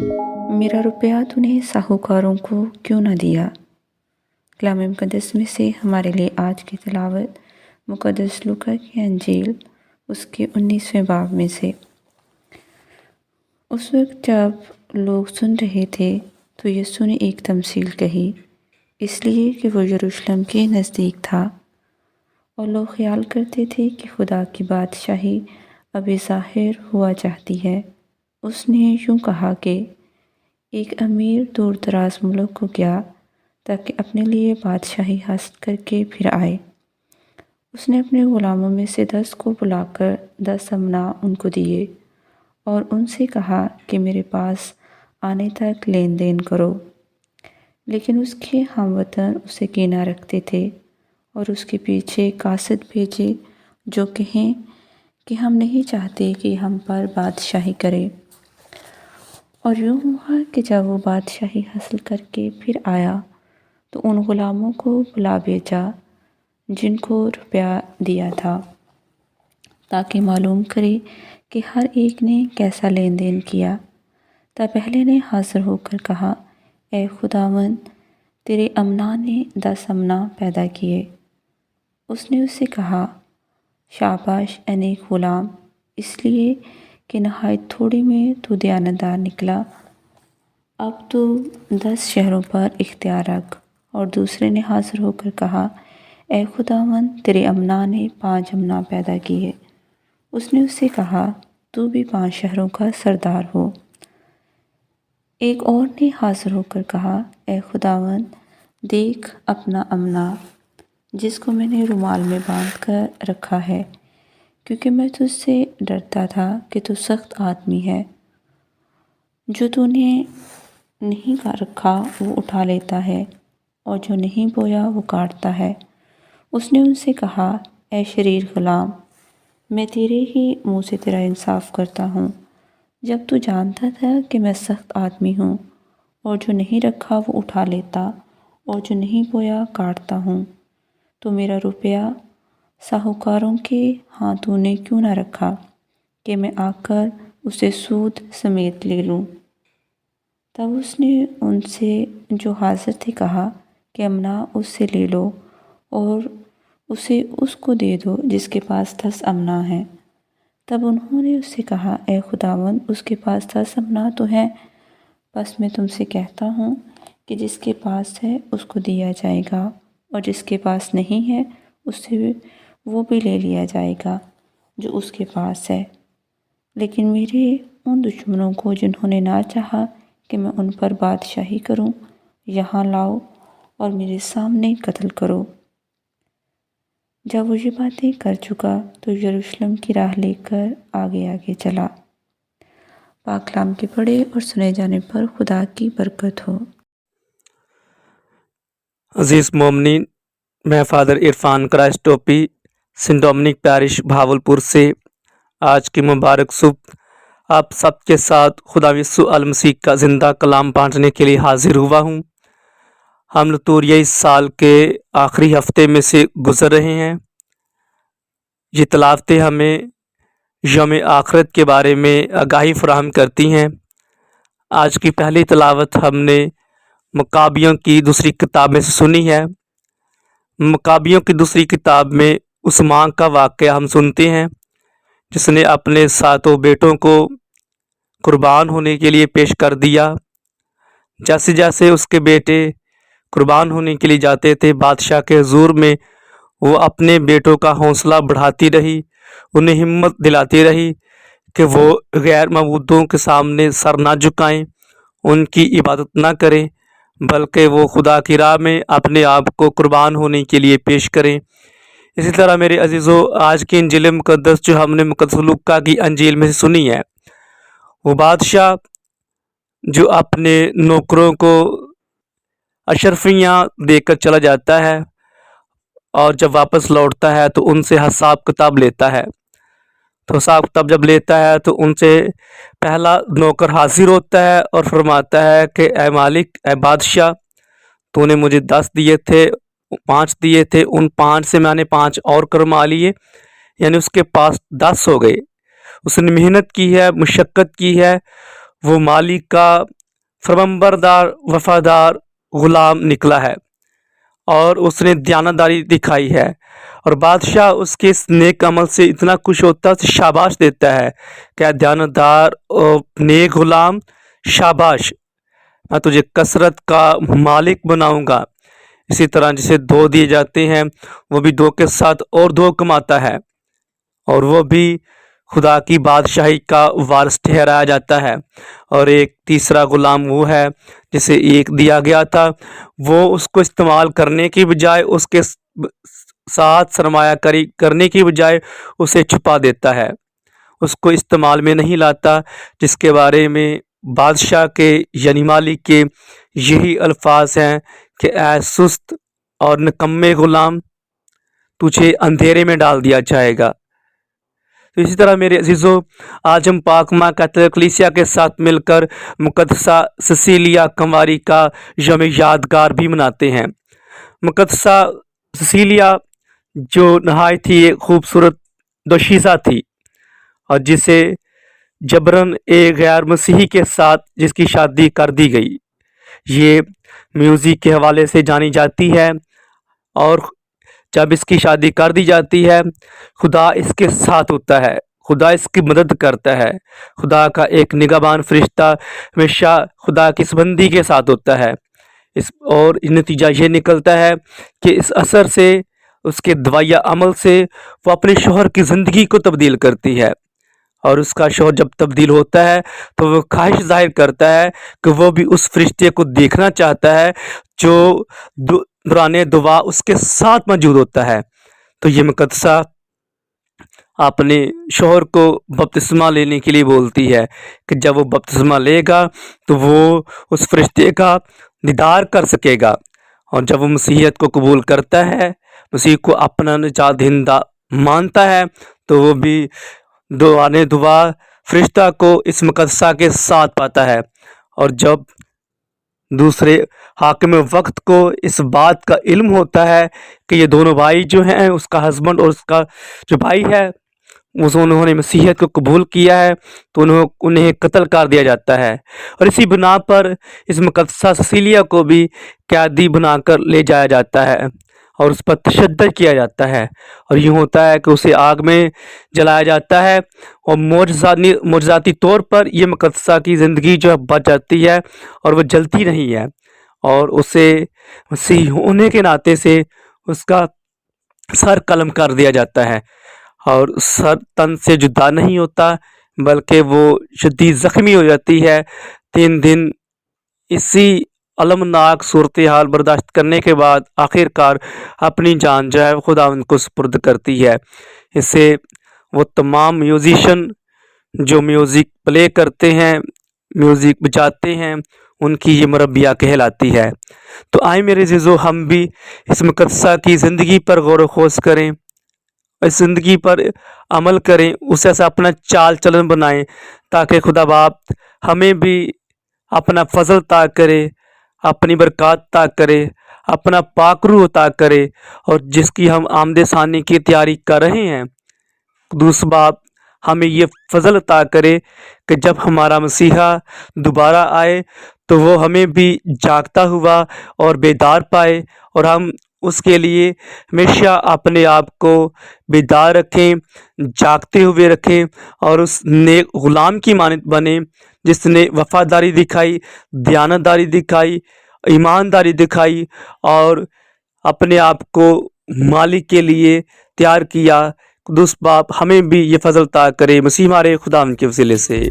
मेरा रुपया तूने साहूकारों को क्यों न दिया। कलाम मुक़द्दस में से हमारे लिए आज की तिलावत मुक़द्दस लूका की अंजील उसके 19वें बाब में से। उस वक्त जब लोग सुन रहे थे तो यीशु ने एक तमसील कही, इसलिए कि वो यरूशलेम के नज़दीक था और लोग ख्याल करते थे कि खुदा की बादशाही अभी ज़ाहिर हुआ चाहती है। उसने यूँ कहा कि एक अमीर दूर दराज मुल्क को गया ताकि अपने लिए बादशाही हासिल करके फिर आए। उसने अपने ग़ुलामों में से 10 को बुलाकर 10 अमना उनको दिए और उनसे कहा कि मेरे पास आने तक लेन देन करो। लेकिन उसके हमवतन उसे कीना रखते थे और उसके पीछे कासिद भेजे जो कहें कि हम नहीं चाहते कि हम पर बादशाही करे। और यूँ हुआ कि जब वो बादशाही हासिल करके फिर आया तो उन ग़ुलामों को बुला भेजा जिनको रुपया दिया था, ताकि मालूम करे कि हर एक ने कैसा लेन देन किया। तब पहले ने हाज़िर होकर कहा, ए खुदावंद, तेरे अमना ने 10 अमना पैदा किए। उसने उससे कहा, शाबाश ए नेक ग़ुलाम, इसलिए कि नहायत थोड़ी में तू दयानतदार निकला। अब तू 10 शहरों पर इख्तियार रख। और दूसरे ने हाज़िर होकर कहा, ए खुदावंद, तेरे अमना ने 5 अमना पैदा किए। उसने उससे कहा, तू भी 5 शहरों का सरदार हो। एक और ने हाज़िर होकर कहा, ए खुदावंद, देख अपना अमना जिसको मैंने रुमाल में बांध कर रखा है, क्योंकि मैं तुझसे डरता था कि तू सख्त आदमी है। जो तूने नहीं रखा वो उठा लेता है और जो नहीं बोया वो काटता है। उसने उनसे कहा, ए शरीर ग़ुलाम, मैं तेरे ही मुँह से तेरा इंसाफ करता हूँ। जब तू जानता था कि मैं सख्त आदमी हूँ और जो नहीं रखा वो उठा लेता और जो नहीं बोया काटता हूँ, तो मेरा रुपया साहूकारों के हाथों ने क्यों न रखा कि मैं आकर उसे सूद समेत ले लूँ। तब उसने उनसे जो हाज़िर थे कहा कि अमना उससे ले लो और उसे उसको दे दो जिसके पास 10 अमना हैं। तब उन्होंने उससे कहा, ए खुदावंद, उसके पास 10 अमना तो हैं, बस मैं तुमसे कहता हूँ कि जिसके पास है उसको दिया जाएगा और जिसके पास नहीं है उससे वो भी ले लिया जाएगा जो उसके पास है। लेकिन मेरे उन दुश्मनों को जिन्होंने ना चाहा कि मैं उन पर बादशाही करूं, यहाँ लाओ और मेरे सामने कत्ल करो। जब वो ये बातें कर चुका तो यरूशलेम की राह लेकर आगे आगे चला। पाक कलाम के पढ़े और सुने जाने पर खुदा की बरकत हो। अजीज़ मोमिनीन, मैं फ़ादर इरफान क्राइस्ट टोपी सेंट डोमिनिक पैरिश भावलपुर से आज की मुबारक सुबह आप सबके साथ खुदा यीशु अल मसीह का ज़िंदा कलाम बांटने के लिए हाजिर हुआ हूँ। हम लतूरिया इस साल के आखिरी हफ्ते में से गुज़र रहे हैं। ये तिलावतें हमें यौम आखिरत के बारे में आगाही फराहम करती हैं। आज की पहली तिलावत हमने मकाबियों की दूसरी किताब में से सुनी है। मकाबियों की दूसरी किताब में उस माँ का वाक़या हम सुनते हैं जिसने अपने 7 बेटों को कुर्बान होने के लिए पेश कर दिया। जैसे जैसे उसके बेटे कुर्बान होने के लिए जाते थे, बादशाह के हुज़ूर में वो अपने बेटों का हौसला बढ़ाती रही, उन्हें हिम्मत दिलाती रही कि वो गैर मबूदों के सामने सर ना झुकाएं, उनकी इबादत ना करें, बल्कि वो खुदा की राह में अपने आप को कुर्बान होने के लिए पेश करें। इसी तरह मेरे अजीज़ों, आज की इंजील मुक़द्दस जो हमने मुक़द्दस लूका की अंजील में से सुनी है, वो बादशाह जो अपने नौकरों को अशरफियाँ देकर चला जाता है और जब वापस लौटता है तो उनसे हिसाब किताब लेता है। तो हिसाब किताब जब लेता है तो उनसे पहला नौकर हाजिर होता है और फरमाता है कि ए मालिक, ए बादशाह, तूने मुझे 10 दिए थे, 5 दिए थे, उन 5 से मैंने 5 और करवा लिए, यानी उसके पास 10 हो गए। उसने मेहनत की है, मुशक्क़त की है, وہ मालिक का फरमाबरदार वफादार गुलाम निकला है और उसने दयानतदारी दिखाई है, और बादशाह उसके इस नेक अमल से इतना खुश होता है, उसे शाबाश देता है। क्या दयानतदार और नेक गुलाम, शाबाश, मैं तुझे कसरत का मालिक बनाऊंगा। इसी तरह जिसे दो दिए जाते हैं वो भी दो के साथ और दो कमाता है, और वो भी खुदा की बादशाही का वारिस ठहराया जाता है। और एक तीसरा गुलाम वो है जिसे एक दिया गया था, वो उसको इस्तेमाल करने की बजाय उसके साथ सरमायाकारी करने की बजाय उसे छुपा देता है, उसको इस्तेमाल में नहीं लाता, जिसके बारे में बादशाह के यानी मालिक के यही अल्फाज हैं कि ऐ सुस्त और निकम्मे गुलाम, तुझे अंधेरे में डाल दिया जाएगा। तो इसी तरह मेरे अजीज़ों, आज हम पाक माँ कैथोलिक कलीसिया के साथ मिलकर मुकद्दसा सिसिलिया कंवारी का यौम यादगार भी मनाते हैं। मुकद्दसा सिसिलिया जो नहायत ही एक खूबसूरत दोशीज़ा थी, और जिसे जबरन एक गैर मसीही के साथ जिसकी शादी कर दी गई, ये म्यूज़िक के हवाले से जानी जाती है। और जब इसकी शादी कर दी जाती है, खुदा इसके साथ होता है, खुदा इसकी मदद करता है। खुदा का एक निगहबान फरिश्ता हमेशा खुदा की इस बंदी के साथ होता है। और नतीजा ये निकलता है कि इस असर से, उसके दवाइया अमल से वो अपने शौहर की ज़िंदगी को तब्दील करती है। और उसका शौहर जब तब्दील होता है तो वो ख्वाहिश जाहिर करता है कि वो भी उस फरिश्ते को देखना चाहता है जो दौराने दुआ उसके साथ मौजूद होता है। तो ये मुकद्दसा अपने शौहर को बपतिस्मा लेने के लिए बोलती है कि जब वो बपतिस्मा लेगा तो वो उस फरिश्ते का दीदार कर सकेगा। और जब वो मसीहियत को कबूल करता है, मसीह को अपना निजात दहिंदा मानता है, तो वो भी दुआने दुआ फरिश्ता को इस मुकद्दसा के साथ पाता है। और जब दूसरे हाकिम वक्त को इस बात का इल्म होता है कि ये दोनों भाई जो हैं, उसका हस्बैंड और उसका जो भाई है, उन्होंने मसीहियत को कबूल किया है, तो उन्हें कत्ल कर दिया जाता है। और इसी बिना पर इस मुकद्दसा सिसिलिया को भी कैदी बनाकर ले जाया जाता है और उस पर तशद्दुद किया जाता है। और यूँ होता है कि उसे आग में जलाया जाता है, और मोजज़ाती तौर पर यह मुकद्दसा की ज़िंदगी जो है बच जाती है और वह जलती नहीं है। और उसे मसीह होने के नाते से उसका सर कलम कर दिया जाता है, और सर तन से जुदा नहीं होता, बल्कि वो शदीद ज़ख्मी हो जाती है। 3 दिन इसी अलमनाक सूरत हाल बर्दाश्त करने के बाद आखिरकार अपनी जान जो है खुदा उनको सुपुर्द करती है। इससे वो तमाम म्यूज़िशन जो म्यूज़िक प्ले करते हैं, म्यूज़िक बजाते हैं, उनकी ये मुरब्बिया कहलाती है। तो आए मेरे अज़ीज़ों, हम भी इस मुकद्दसा की ज़िंदगी पर गौर व खोज करें, इस ज़िंदगी पर अमल करें, उसे ऐसा अपना चाल चलन बनाएं, ताकि खुदा बाप हमें भी अपना फजल अता करे, अपनी बरक़ात अता करे, अपना पाक रूह अता करे। और जिसकी हम आमदे सानी की तैयारी कर रहे हैं, दूसरा बाप हमें ये फजल अता करे कि जब हमारा मसीहा दोबारा आए तो वो हमें भी जागता हुआ और बेदार पाए, और हम उसके लिए हमेशा अपने आप को बेदार रखें, जागते हुए रखें, और उस नेक गुलाम की मानद बने जिसने वफादारी दिखाई, दयानतदारी दिखाई, ईमानदारी दिखाई, और अपने आप को मालिक के लिए तैयार किया। कुदूस बाप हमें भी ये फजल अता करे, मसीह हमारे खुदा के वसीले से।